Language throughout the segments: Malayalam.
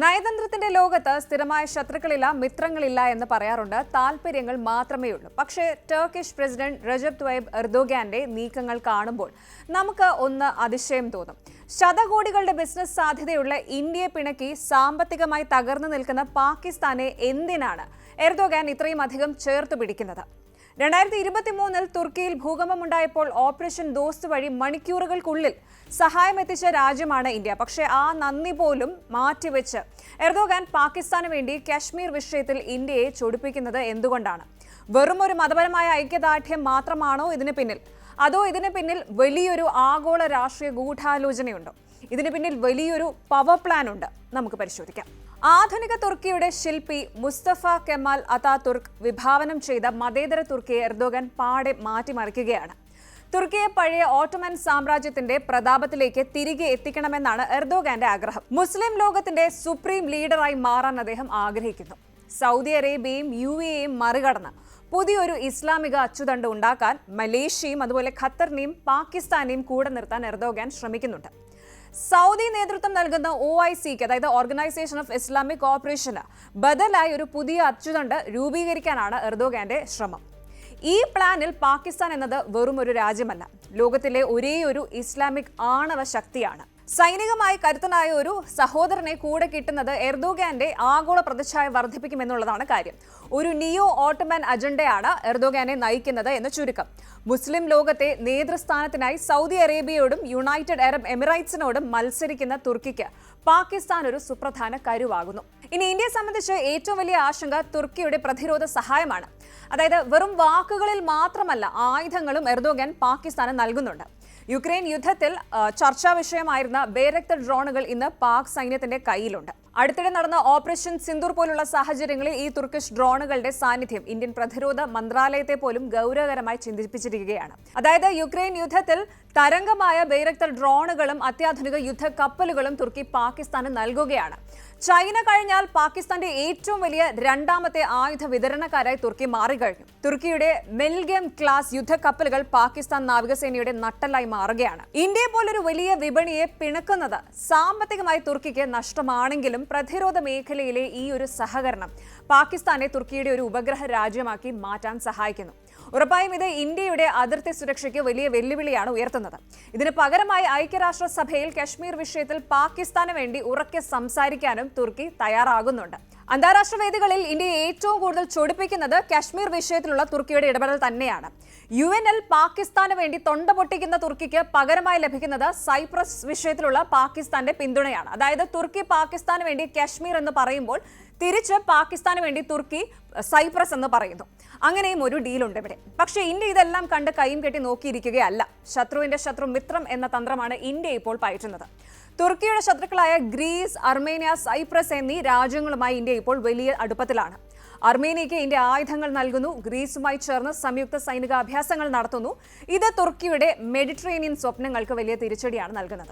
നയതന്ത്രത്തിന്റെ ലോകത്ത് സ്ഥിരമായ ശത്രുക്കളില്ല, മിത്രങ്ങളില്ല എന്ന് പറയാറുണ്ട്. താൽപര്യങ്ങൾ മാത്രമേ ഉള്ളൂ. പക്ഷേ ടർക്കിഷ് പ്രസിഡന്റ് റജബ് ത്വയ്യിബ് എർദോഗാന്റെ നീക്കങ്ങൾ കാണുമ്പോൾ നമുക്ക് ഒന്ന് അതിശയം തോന്നും. ശതകോടികളുടെ ബിസിനസ് സാധ്യതയുള്ള ഇന്ത്യയെ പിണക്കി സാമ്പത്തികമായി തകർന്നു നിൽക്കുന്ന പാകിസ്ഥാനെ എന്തിനാണ് എർദോഗാൻ ഇത്രയും അധികം ചേർത്തു പിടിക്കുന്നത്? 2023 തുർക്കിയിൽ ഭൂകമ്പമുണ്ടായപ്പോൾ ഓപ്പറേഷൻ ദോസ്ത് വഴി മണിക്കൂറുകൾക്കുള്ളിൽ സഹായം എത്തിച്ച രാജ്യമാണ് ഇന്ത്യ. പക്ഷേ ആ നന്ദി പോലും മാറ്റിവെച്ച് എർദോഗാൻ പാകിസ്ഥാന് വേണ്ടി കാശ്മീർ വിഷയത്തിൽ ഇന്ത്യയെ ചൊടിപ്പിക്കുന്നത് എന്തുകൊണ്ടാണ്? വെറും ഒരു മതപരമായ ഐക്യദാർഢ്യം മാത്രമാണോ ഇതിന് പിന്നിൽ? അതോ ഇതിന് പിന്നിൽ വലിയൊരു ആഗോള രാഷ്ട്രീയ ഗൂഢാലോചനയുണ്ടോ? ഇതിന് പിന്നിൽ വലിയൊരു പവർ പ്ലാൻ ഉണ്ട്. നമുക്ക് പരിശോധിക്കാം. ആധുനിക തുർക്കിയുടെ ശില്പി മുസ്തഫ കെമാൽ അതാതുർക്ക് വിഭാവനം ചെയ്ത മതേതര തുർക്കിയെ എർദോഗാൻ പാടെ മാറ്റിമറിക്കുകയാണ്. തുർക്കിയെ പഴയ ഓട്ടോമൻ സാമ്രാജ്യത്തിന്റെ പ്രതാപത്തിലേക്ക് തിരികെ എത്തിക്കണമെന്നാണ് എർദോഗാന്റെ ആഗ്രഹം. മുസ്ലിം ലോകത്തിന്റെ സുപ്രീം ലീഡറായി മാറാൻ അദ്ദേഹം ആഗ്രഹിക്കുന്നു. സൗദി അറേബ്യയും UAEയും മറികടന്ന് പുതിയൊരു ഇസ്ലാമിക അച്ചുതണ്ട് ഉണ്ടാക്കാൻ മലേഷ്യയും അതുപോലെ ഖത്തറിനെയും പാകിസ്ഥാനെയും കൂടെ നിർത്താൻ എർദോഗാൻ ശ്രമിക്കുന്നുണ്ട്. സൗദി നേതൃത്വം നൽകുന്ന OICക്ക്, അതായത് ഓർഗനൈസേഷൻ ഓഫ് ഇസ്ലാമിക് കോർപ്പറേഷന് ബദലായി ഒരു പുതിയ അച്ചുതണ്ട് രൂപീകരിക്കാനാണ് എർദോഗാന്റെ ശ്രമം. ഈ പ്ലാനിൽ പാകിസ്ഥാൻ എന്നത് വെറും ഒരു രാജ്യമല്ല, ലോകത്തിലെ ഒരേയൊരു ഇസ്ലാമിക് ആണവ ശക്തിയാണ്. സൈനികമായി കരുത്തനായ ഒരു സഹോദരനെ കൂടെ കിട്ടുന്നത് എർദോഗാന്റെ ആഗോള പ്രതിച്ഛായ വർദ്ധിപ്പിക്കുമെന്നുള്ളതാണ് കാര്യം. ഒരു നിയോ ഓട്ടോമൻ അജണ്ടയാണ് എർദോഗാനെ നയിക്കുന്നത് എന്ന് ചുരുക്കം. മുസ്ലിം ലോകത്തെ നേതൃസ്ഥാനത്തിനായി സൗദി അറേബ്യയോടും യുണൈറ്റഡ് അറബ് എമിറേറ്റ്സിനോടും മത്സരിക്കുന്ന തുർക്കിക്ക് പാകിസ്ഥാൻ ഒരു സുപ്രധാന കരുവാകുന്നു. ഇനി ഇന്ത്യയെ സംബന്ധിച്ച് ഏറ്റവും വലിയ ആശങ്ക തുർക്കിയുടെ പ്രതിരോധ സഹായമാണ്. അതായത് വെറും വാക്കുകളിൽ മാത്രമല്ല, ആയുധങ്ങളും എർദോഗാൻ പാകിസ്ഥാന് നൽകുന്നുണ്ട്. യുക്രൈൻ യുദ്ധത്തിൽ ചർച്ചാ വിഷയമായിരുന്ന ബേരക്തർ ഡ്രോണുകൾ ഇന്ന് പാക് സൈന്യത്തിന്റെ കയ്യിലുണ്ട്. അടുത്തിടെ നടന്ന ഓപ്പറേഷൻ സിന്ദൂർ പോലുള്ള സാഹചര്യങ്ങളിൽ ഈ തുർക്കിഷ് ഡ്രോണുകളുടെ സാന്നിധ്യം ഇന്ത്യൻ പ്രതിരോധ മന്ത്രാലയത്തെ പോലും ഗൗരവകരമായി ചിന്തിപ്പിച്ചിരിക്കുകയാണ്. അതായത് യുക്രൈൻ യുദ്ധത്തിൽ തരംഗമായ ബേരക്തർ ഡ്രോണുകളും അത്യാധുനിക യുദ്ധ കപ്പലുകളും തുർക്കി പാകിസ്ഥാന് നൽകുകയാണ്. ചൈന കഴിഞ്ഞാൽ പാകിസ്ഥാന്റെ ഏറ്റവും വലിയ രണ്ടാമത്തെ ആയുധ വിതരണക്കാരായി തുർക്കി മാറിക്കഴിഞ്ഞു. തുർക്കിയുടെ മെൽഗം ക്ലാസ് യുദ്ധക്കപ്പലുകൾ പാകിസ്ഥാൻ നാവികസേനയുടെ നട്ടെല്ലായി മാറുകയാണ്. ഇന്ത്യയെ പോലൊരു വലിയ വിപണിയെ പിണക്കുന്നത് സാമ്പത്തികമായി തുർക്കിക്ക് നഷ്ടമാണെങ്കിലും പ്രതിരോധ മേഖലയിലെ ഈ ഒരു സഹകരണം പാകിസ്ഥാനെ തുർക്കിയുടെ ഒരു ഉപഗ്രഹ രാജ്യമാക്കി മാറ്റാൻ സഹായിക്കുന്നു. ഉറപ്പായും ഇത് ഇന്ത്യയുടെ അതിർത്തി സുരക്ഷയ്ക്ക് വലിയ വെല്ലുവിളിയാണ് ഉയർത്തുന്നത്. ഇതിന് പകരമായി ഐക്യരാഷ്ട്രസഭയിൽ കശ്മീർ വിഷയത്തിൽ പാകിസ്ഥാന് വേണ്ടി ഉറക്കെ സംസാരിക്കാനും തുർക്കി തയ്യാറാകുന്നുണ്ട്. അന്താരാഷ്ട്ര വേദികളിൽ ഇന്ത്യയെ ഏറ്റവും കൂടുതൽ ചൊടിപ്പിക്കുന്നത് കശ്മീർ വിഷയത്തിലുള്ള തുർക്കിയുടെ ഇടപെടൽ തന്നെയാണ്. UN-ൽ പാകിസ്ഥാന് വേണ്ടി തൊണ്ട പൊട്ടിക്കുന്ന തുർക്കിക്ക് പകരമായി ലഭിക്കുന്നത് സൈപ്രസ് വിഷയത്തിലുള്ള പാകിസ്ഥാന്റെ പിന്തുണയാണ്. അതായത് തുർക്കി പാകിസ്ഥാന് വേണ്ടി കശ്മീർ എന്ന് പറയുമ്പോൾ തിരിച്ച് പാകിസ്ഥാന് വേണ്ടി തുർക്കി സൈപ്രസ് എന്ന് പറയുന്നു. അങ്ങനെയും ഒരു ഡീലുണ്ട് ഇവിടെ. പക്ഷേ ഇന്ത്യ ഇതെല്ലാം കണ്ട് കൈയും കെട്ടി നോക്കിയിരിക്കുകയല്ല. ശത്രുവിന്റെ ശത്രു മിത്രം എന്ന തന്ത്രമാണ് ഇന്ത്യ ഇപ്പോൾ പയറ്റുന്നത്. തുർക്കിയുടെ ശത്രുക്കളായ ഗ്രീസ്, അർമേനിയ, സൈപ്രസ് എന്നീ രാജ്യങ്ങളുമായി ഇന്ത്യ ഇപ്പോൾ വലിയ അടുപ്പത്തിലാണ്. അർമേനിയയ്ക്ക് ഇന്ത്യ ആയുധങ്ങൾ നൽകുന്നു. ഗ്രീസുമായി ചേർന്ന് സംയുക്ത സൈനിക അഭ്യാസങ്ങൾ നടത്തുന്നു. ഇത് തുർക്കിയുടെ മെഡിറ്ററേനിയൻ സ്വപ്നങ്ങൾക്ക് വലിയ തിരിച്ചടിയാണ് നൽകുന്നത്.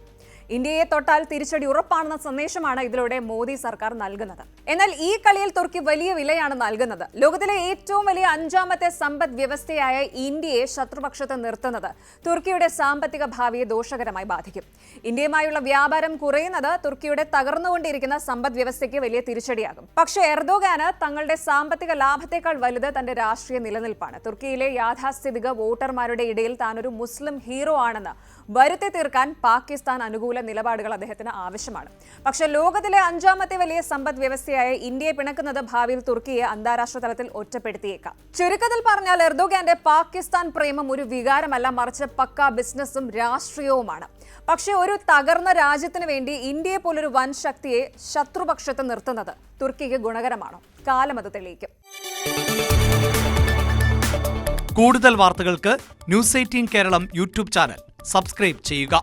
ഇന്ത്യയെ തൊട്ടാൽ തിരിച്ചടി ഉറപ്പാണെന്ന സന്ദേശമാണ് ഇതിലൂടെ മോദി സർക്കാർ നൽകുന്നത്. എന്നാൽ ഈ കളിയിൽ തുർക്കി വലിയ വിലയാണ് നൽകുന്നത്. ലോകത്തിലെ ഏറ്റവും വലിയ 5ാമത്തെ സമ്പദ് വ്യവസ്ഥയായ ഇന്ത്യയെ ശത്രുപക്ഷത്ത് നിർത്തുന്നത് തുർക്കിയുടെ സാമ്പത്തിക ഭാവിയെ ദോഷകരമായി ബാധിക്കും. ഇന്ത്യയുമായുള്ള വ്യാപാരം കുറയുന്നത് തുർക്കിയുടെ തകർന്നുകൊണ്ടിരിക്കുന്ന സമ്പദ് വ്യവസ്ഥയ്ക്ക് വലിയ തിരിച്ചടിയാകും. പക്ഷേ എർദോഗാന് തങ്ങളുടെ സാമ്പത്തിക ലാഭത്തെക്കാൾ വലുത് തന്റെ രാഷ്ട്രീയ നിലനിൽപ്പാണ്. തുർക്കിയിലെ യാഥാസ്ഥിതിക വോട്ടർമാരുടെ ഇടയിൽ താനൊരു മുസ്ലിം ഹീറോ ആണെന്ന് വരുത്തി തീർക്കാൻ പാകിസ്ഥാൻ അനുകൂല നിലപാടുകൾ അദ്ദേഹത്തിന് ആവശ്യമാണ്. പക്ഷേ ലോകത്തിലെ 5ാമത്തെ വലിയ സമ്പദ് വ്യവസ്ഥയായ ഇന്ത്യയെ പിണക്കുന്നത് ഭാവിയിൽ തുർക്കിയെ അന്താരാഷ്ട്ര തലത്തിൽ ഒറ്റപ്പെടുത്തിയേക്കാം. ചുരുക്കത്തിൽ പറഞ്ഞാൽ എർദോഗാന്റെ പാകിസ്ഥാൻ പ്രേമം ഒരു വികാരമല്ല, മറിച്ച് പക്ക ബിസിനസ്സും രാഷ്ട്രീയവുമാണ്. പക്ഷേ ഒരു തകർന്ന രാജ്യത്തിന് വേണ്ടി ഇന്ത്യയെ പോലൊരു വൻ ശക്തിയെ ശത്രുപക്ഷത്ത് നിർത്തുന്നത് തുർക്കിക്ക് ഗുണകരമാണോ? കാലം അത് തെളിയിക്കും. കൂടുതൽ വാർത്തകൾക്ക് News 18 Keralam YouTube channel subscribe ചെയ്യുക.